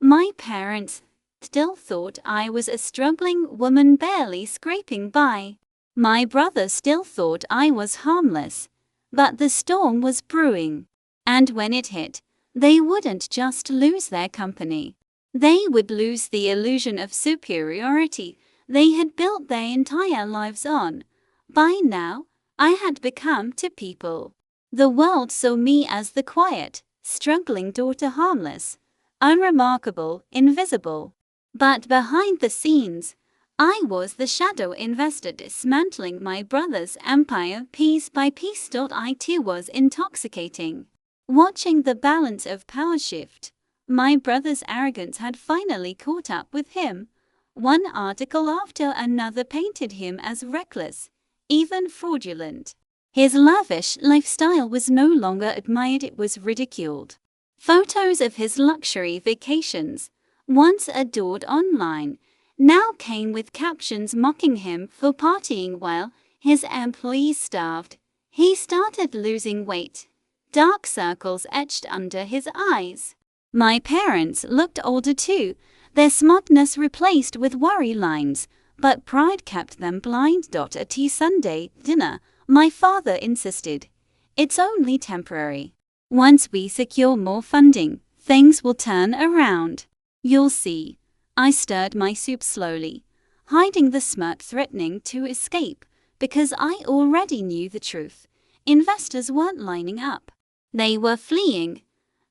My parents still thought I was a struggling woman barely scraping by. My brother still thought I was harmless. But the storm was brewing. And when it hit, they wouldn't just lose their company. They would lose the illusion of superiority they had built their entire lives on. By now, I had become to people. The world saw me as the quiet, struggling daughter, harmless, unremarkable, invisible. But behind the scenes, I was the shadow investor dismantling my brother's empire piece by piece. It was intoxicating. Watching the balance of power shift, my brother's arrogance had finally caught up with him. One article after another painted him as reckless, even fraudulent. His lavish lifestyle was no longer admired, it was ridiculed. Photos of his luxury vacations, once adored online, now came with captions mocking him for partying while his employees starved. He started losing weight. Dark circles etched under his eyes. My parents looked older too, their smugness replaced with worry lines, but pride kept them blind. At Sunday dinner, my father insisted, "It's only temporary. Once we secure more funding, things will turn around. You'll see." I stirred my soup slowly, hiding the smirk threatening to escape, because I already knew the truth. Investors weren't lining up. They were fleeing.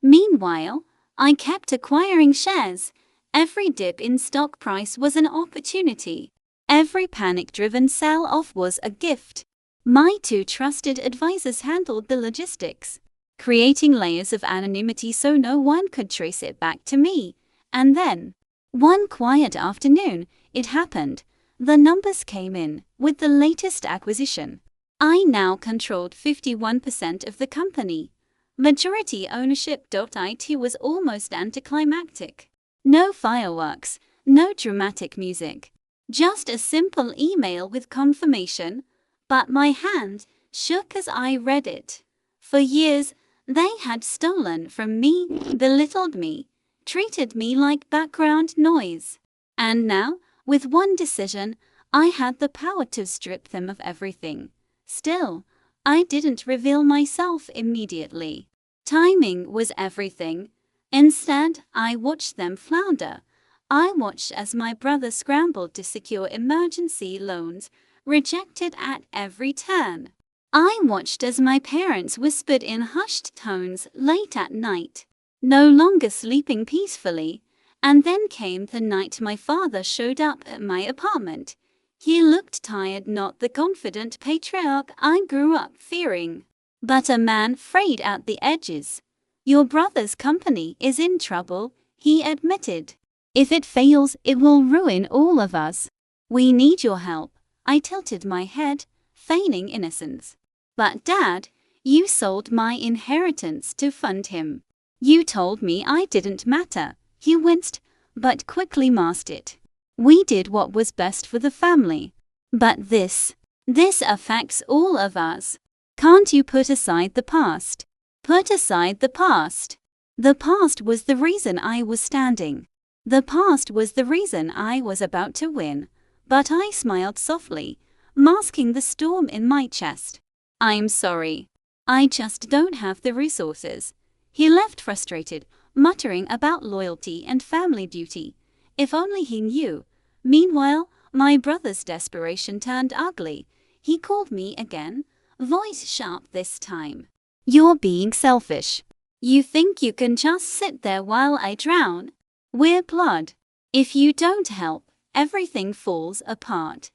Meanwhile, I kept acquiring shares. Every dip in stock price was an opportunity. Every panic-driven sell-off was a gift. My 2 trusted advisors handled the logistics, creating layers of anonymity so no one could trace it back to me. And then, one quiet afternoon, it happened. The numbers came in. With the latest acquisition, I now controlled 51% of the company. Majority ownership. It was almost anticlimactic. No fireworks, no dramatic music. Just a simple email with confirmation. But my hand shook as I read it. For years, they had stolen from me, belittled me, treated me like background noise. And now, with one decision, I had the power to strip them of everything. Still, I didn't reveal myself immediately. Timing was everything. Instead, I watched them flounder. I watched as my brother scrambled to secure emergency loans, rejected at every turn. I watched as my parents whispered in hushed tones late at night, no longer sleeping peacefully. And then came the night my father showed up at my apartment. He looked tired, not the confident patriarch I grew up fearing. but a man frayed at the edges. Your brother's company is in trouble, he admitted. If it fails, it will ruin all of us. We need your help. I tilted my head, feigning innocence. But Dad, you sold my inheritance to fund him. You told me I didn't matter. He winced, but quickly masked it. We did what was best for the family. But this affects all of us. Can't you put aside the past? Put aside the past. The past was the reason I was standing. The past was the reason I was about to win. But I smiled softly, masking the storm in my chest. I'm sorry. I just don't have the resources. He left frustrated, muttering about loyalty and family duty. If only he knew. Meanwhile, my brother's desperation turned ugly. He called me again, voice sharp this time. You're being selfish. You think you can just sit there while I drown? We're blood. If you don't help, everything falls apart.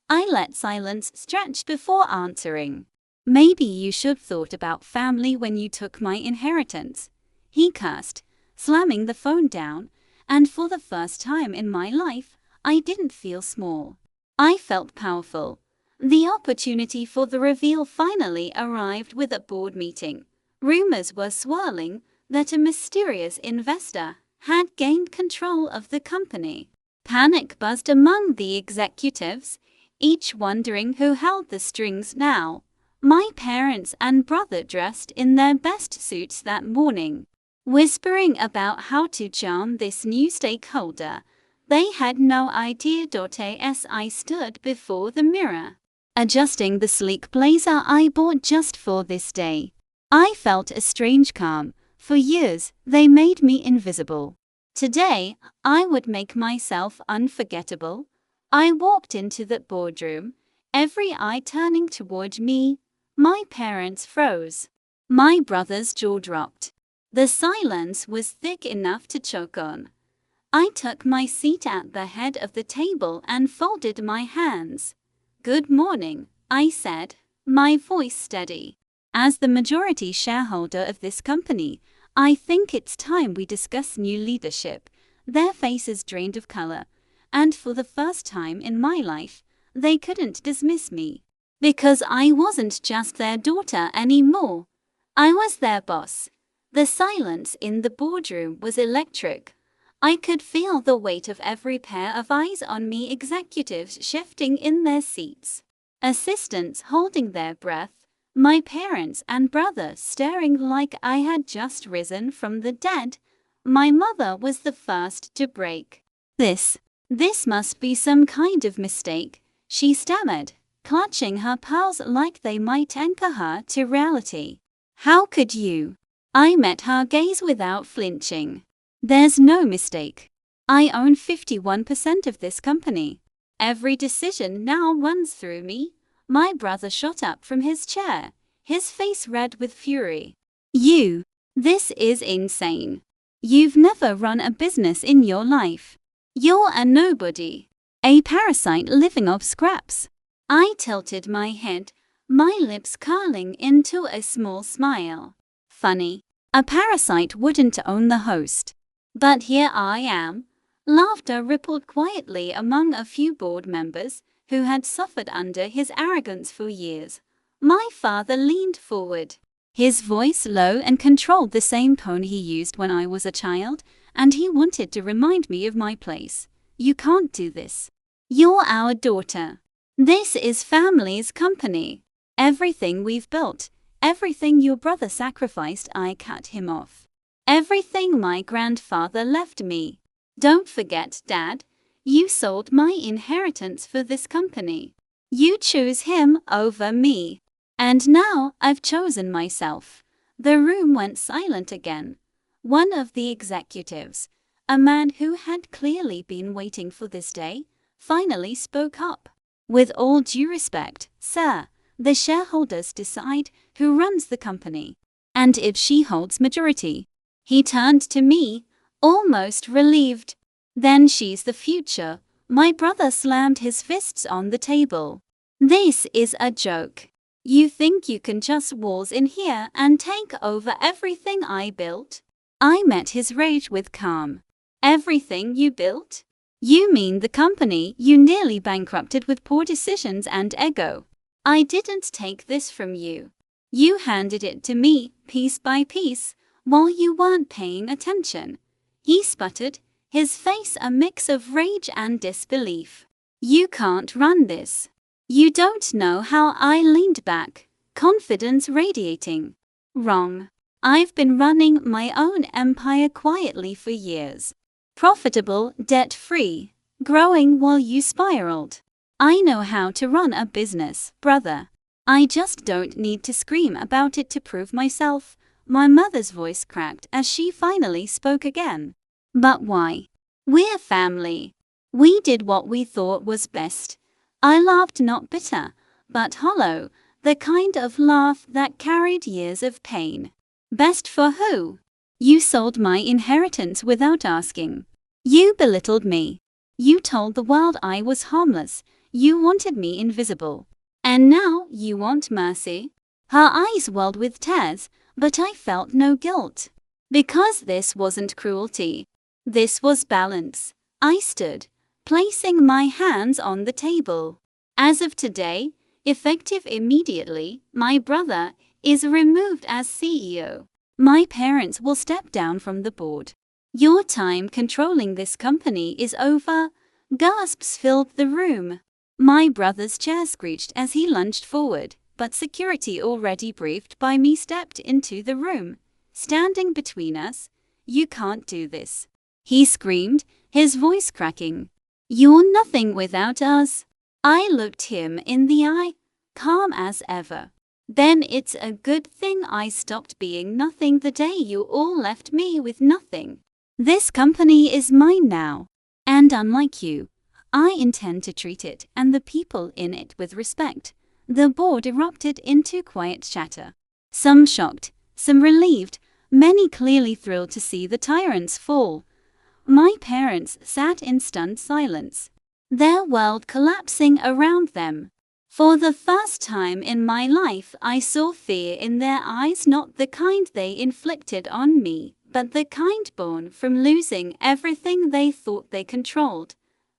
I let silence stretch before answering. Maybe you should thought about family when you took my inheritance. He cursed, slamming the phone down, and for the first time in my life, I didn't feel small. I felt powerful. The opportunity for the reveal finally arrived with a board meeting. Rumors were swirling that a mysterious investor had gained control of the company. Panic buzzed among the executives, each wondering who held the strings now. My parents and brother dressed in their best suits that morning, whispering about how to charm this new stakeholder. They had no idea. As I stood before the mirror, adjusting the sleek blazer I bought just for this day, I felt a strange calm. For years, they made me invisible. Today, I would make myself unforgettable. I walked into the boardroom, every eye turning toward me. My parents froze. My brother's jaw dropped. The silence was thick enough to choke on. I took my seat at the head of the table and folded my hands. Good morning, I said, my voice steady. As the majority shareholder of this company, I think it's time we discuss new leadership. Their faces drained of color, and for the first time in my life, they couldn't dismiss me. Because I wasn't just their daughter anymore. I was their boss. The silence in the boardroom was electric. I could feel the weight of every pair of eyes on me, executives shifting in their seats, assistants holding their breath, my parents and brother staring like I had just risen from the dead. My mother was the first to break. This must be some kind of mistake, she stammered, clutching her pearls like they might anchor her to reality. How could you? I met her gaze without flinching. There's no mistake. I own 51% of this company. Every decision now runs through me. My brother shot up from his chair, his face red with fury. This is insane. You've never run a business in your life. You're a nobody, a parasite living off scraps. I tilted my head, my lips curling into a small smile. Funny, a parasite wouldn't own the host. But here I am. Laughter rippled quietly among a few board members who had suffered under his arrogance for years. My father leaned forward, his voice low and controlled, the same tone he used when I was a child, and he wanted to remind me of my place. You can't do this. You're our daughter. This is family's company. Everything we've built, everything your brother sacrificed, I cut him off. Everything my grandfather left me. Don't forget, Dad, you sold my inheritance for this company. You chose him over me. And now I've chosen myself. The room went silent again. One of the executives, a man who had clearly been waiting for this day, finally spoke up. With all due respect, sir, the shareholders decide who runs the company. And if she holds majority. He turned to me, almost relieved. Then she's the future. My brother slammed his fists on the table. This is a joke. You think you can just waltz in here and take over everything I built? I met his rage with calm. Everything you built? You mean the company you nearly bankrupted with poor decisions and ego? I didn't take this from you. You handed it to me, piece by piece, while you weren't paying attention. He sputtered, his face a mix of rage and disbelief. You can't run this. You don't know how. I leaned back, confidence radiating. Wrong. I've been running my own empire quietly for years. Profitable, debt-free, growing while you spiraled. I know how to run a business, brother. I just don't need to scream about it to prove myself. My mother's voice cracked as she finally spoke again. But why? We're family. We did what we thought was best. I laughed, not bitter, but hollow, the kind of laugh that carried years of pain. Best for who? You sold my inheritance without asking. You belittled me. You told the world I was harmless. You wanted me invisible. And now you want mercy? Her eyes welled with tears, but I felt no guilt. Because this wasn't cruelty. This was balance. I stood, placing my hands on the table. As of today, effective immediately, my brother is removed as CEO. My parents will step down from the board. Your time controlling this company is over. Gasps filled the room. My brother's chair screeched as he lunged forward, but security, already briefed by me, stepped into the room, standing between us. You can't do this, he screamed, his voice cracking. You're nothing without us. I looked him in the eye, calm as ever. Then it's a good thing I stopped being nothing the day you all left me with nothing. This company is mine now, and unlike you, I intend to treat it and the people in it with respect. The board erupted into quiet chatter. Some shocked, some relieved, many clearly thrilled to see the tyrants fall. My parents sat in stunned silence, their world collapsing around them. For the first time in my life, I saw fear in their eyes, not the kind they inflicted on me, but the kind born from losing everything they thought they controlled.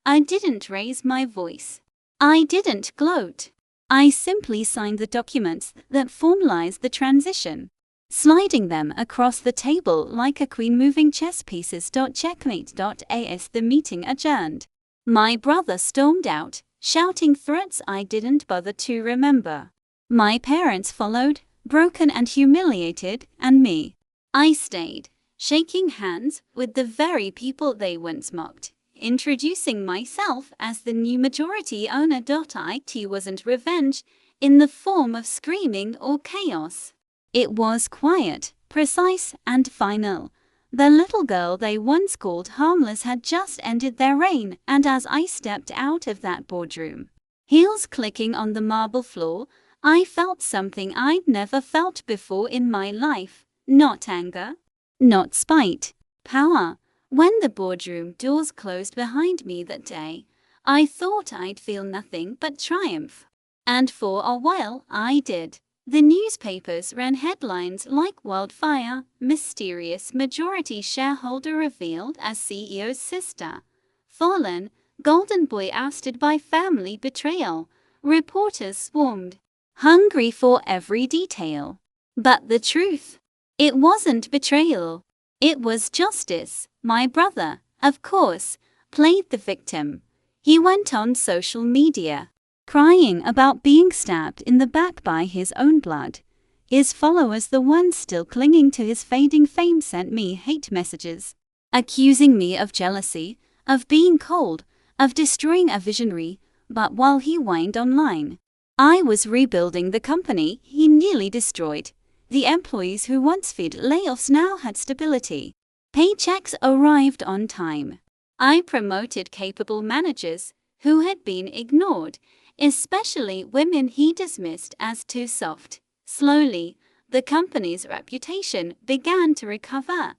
I didn't raise my voice. I didn't gloat. I simply signed the documents that formalized the transition, sliding them across the table like a queen moving chess pieces. Checkmate. As the meeting adjourned, my brother stormed out, shouting threats I didn't bother to remember. My parents followed, broken and humiliated, and me. I stayed, shaking hands with the very people they once mocked, introducing myself as the new majority owner. It wasn't revenge in the form of screaming or chaos. It was quiet, precise, and final. The little girl they once called harmless had just ended their reign, and as I stepped out of that boardroom, heels clicking on the marble floor, I felt something I'd never felt before in my life. Not anger, not spite, power. When the boardroom doors closed behind me that day, I thought I'd feel nothing but triumph. And for a while I did. The newspapers ran headlines like wildfire: mysterious majority shareholder revealed as CEO's sister, fallen, golden boy ousted by family betrayal. Reporters swarmed, hungry for every detail. But the truth? It wasn't betrayal. It was justice. My brother, of course, played the victim. He went on social media, crying about being stabbed in the back by his own blood. His followers, the ones still clinging to his fading fame, sent me hate messages, accusing me of jealousy, of being cold, of destroying a visionary. But while he whined online, I was rebuilding the company he nearly destroyed. The employees who once feared layoffs now had stability. Paychecks arrived on time. I promoted capable managers who had been ignored, especially women he dismissed as too soft. Slowly, the company's reputation began to recover.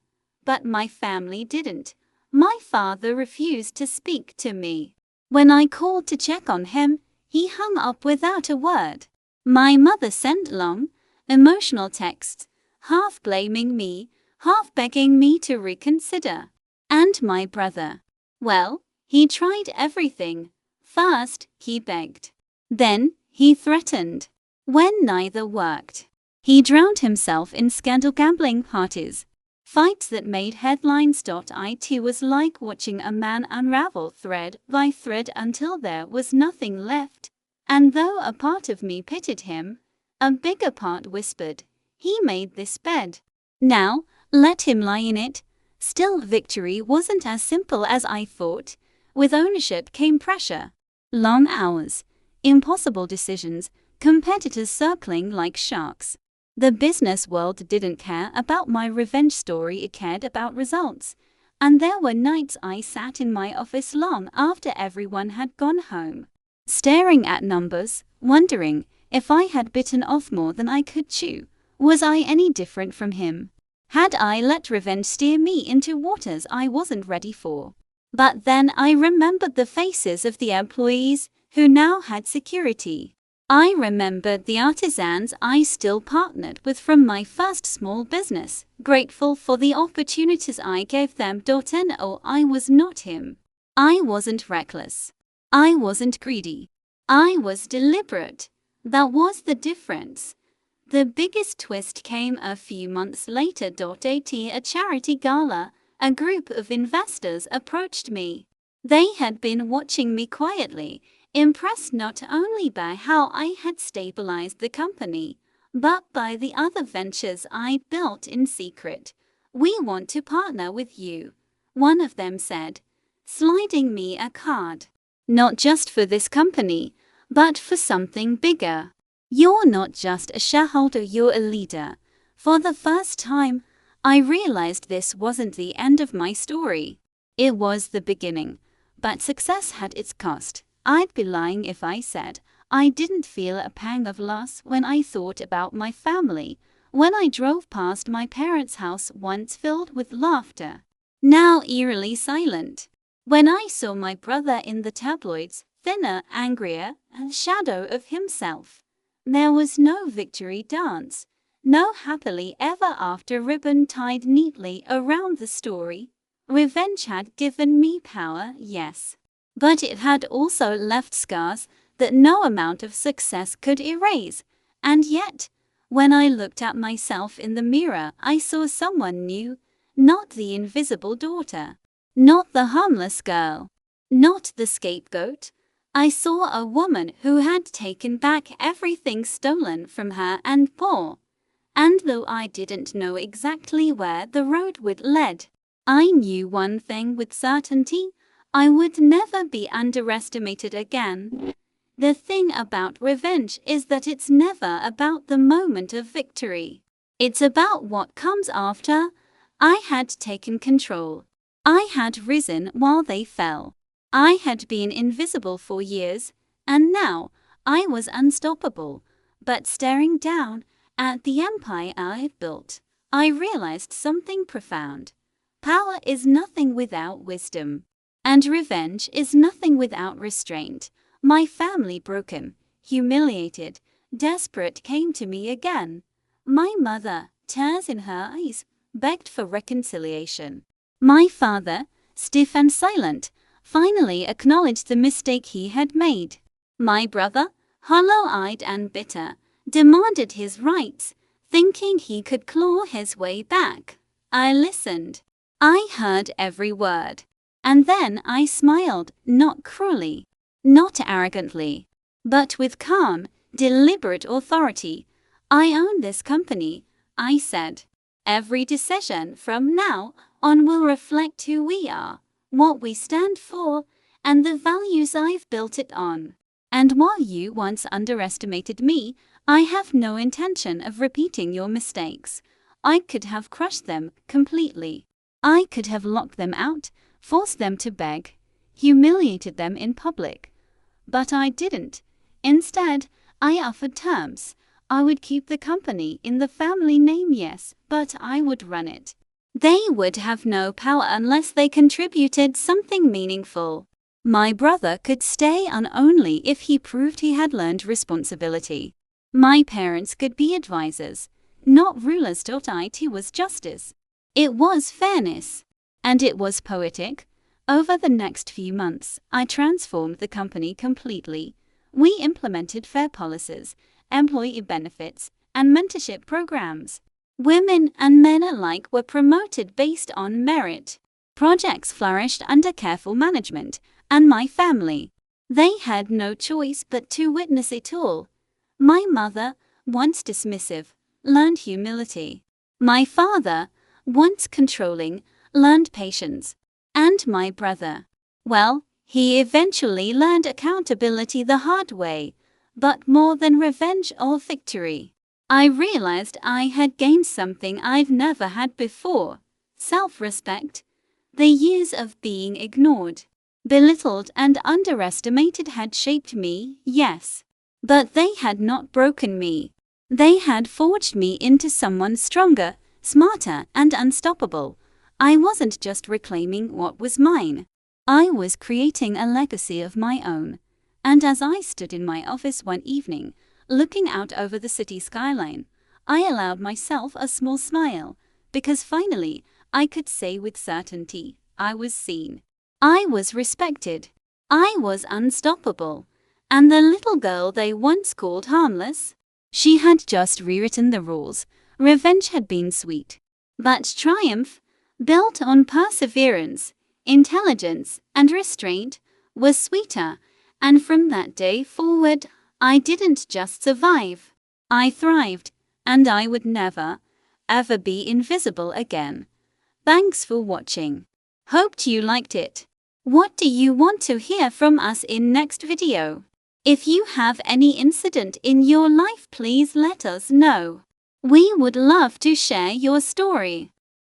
But my family didn't. My father refused to speak to me. When I called to check on him, he hung up without a word. My mother sent long, emotional texts, half blaming me, half begging me to reconsider. And my brother, well, he tried everything. First, he begged. Then, he threatened. When neither worked, he drowned himself in scandal gambling parties. Fights that made headlines. It was like watching a man unravel thread by thread until there was nothing left. And though a part of me pitied him, a bigger part whispered, he made this bed. Now, let him lie in it. Still, victory wasn't as simple as I thought. With ownership came pressure. Long hours, impossible decisions, competitors circling like sharks. The business world didn't care about my revenge story, it cared about results. And there were nights I sat in my office long after everyone had gone home, staring at numbers, wondering if I had bitten off more than I could chew. Was I any different from him? Had I let revenge steer me into waters I wasn't ready for? But then I remembered the faces of the employees who now had security. I remembered the artisans I still partnered with from my first small business, grateful for the opportunities I gave them. No, I was not him. I wasn't reckless. I wasn't greedy. I was deliberate. That was the difference. The biggest twist came a few months later. At a charity gala, a group of investors approached me. They had been watching me quietly, impressed not only by how I had stabilized the company, but by the other ventures I'd built in secret. We want to partner with you, one of them said, sliding me a card. Not just for this company, but for something bigger. You're not just a shareholder, you're a leader. For the first time, I realized this wasn't the end of my story. It was the beginning, but success had its cost. I'd be lying if I said I didn't feel a pang of loss when I thought about my family, when I drove past my parents' house once filled with laughter, now eerily silent, when I saw my brother in the tabloids, thinner, angrier, a shadow of himself. There was no victory dance, no happily ever after ribbon tied neatly around the story. Revenge had given me power, yes, but it had also left scars that no amount of success could erase. And yet, when I looked at myself in the mirror, I saw someone new, not the invisible daughter, not the harmless girl, not the scapegoat. I saw a woman who had taken back everything stolen from her and more. And though I didn't know exactly where the road would lead, I knew one thing with certainty: I would never be underestimated again. The thing about revenge is that it's never about the moment of victory. It's about what comes after. I had taken control. I had risen while they fell. I had been invisible for years, and now I was unstoppable. But staring down at the empire I've built, I realized something profound. Power is nothing without wisdom, and revenge is nothing without restraint. My family, broken, humiliated, desperate, came to me again. My mother, tears in her eyes, begged for reconciliation. My father, stiff and silent, finally acknowledged the mistake he had made. My brother, hollow-eyed and bitter, demanded his rights, thinking he could claw his way back. I listened. I heard every word. And then I smiled, not cruelly, not arrogantly, but with calm, deliberate authority. I own this company, I said. Every decision from now on will reflect who we are, what we stand for, and the values I've built it on. And while you once underestimated me, I have no intention of repeating your mistakes. I could have crushed them completely. I could have locked them out, forced them to beg, humiliated them in public. But I didn't. Instead, I offered terms. I would keep the company in the family name, yes, but I would run it. They would have no power unless they contributed something meaningful. My brother could stay on only if he proved he had learned responsibility. My parents could be advisors, not rulers. It was justice. It was fairness. And it was poetic. Over the next few months, I transformed the company completely. We implemented fair policies, employee benefits, and mentorship programs. Women and men alike were promoted based on merit. Projects flourished under careful management, and my family, they had no choice but to witness it all. My mother, once dismissive, learned humility. My father, once controlling, learned patience. And my brother, well, he eventually learned accountability the hard way, but more than revenge or victory. I realized I had gained something I've never had before: self-respect. The years of being ignored, belittled, and underestimated had shaped me, yes. But they had not broken me. They had forged me into someone stronger, smarter, and unstoppable. I wasn't just reclaiming what was mine. I was creating a legacy of my own. And as I stood in my office one evening, looking out over the city skyline, I allowed myself a small smile, because finally, I could say with certainty, I was seen. I was respected. I was unstoppable. And the little girl they once called harmless, she had just rewritten the rules. Revenge had been sweet. But triumph, built on perseverance, intelligence, and restraint, was sweeter. And from that day forward, I didn't just survive. I thrived, and I would never, ever be invisible again. Thanks for watching. Hoped you liked it. What do you want to hear from us in next video? If you have any incident in your life, please let us know. We would love to share your story.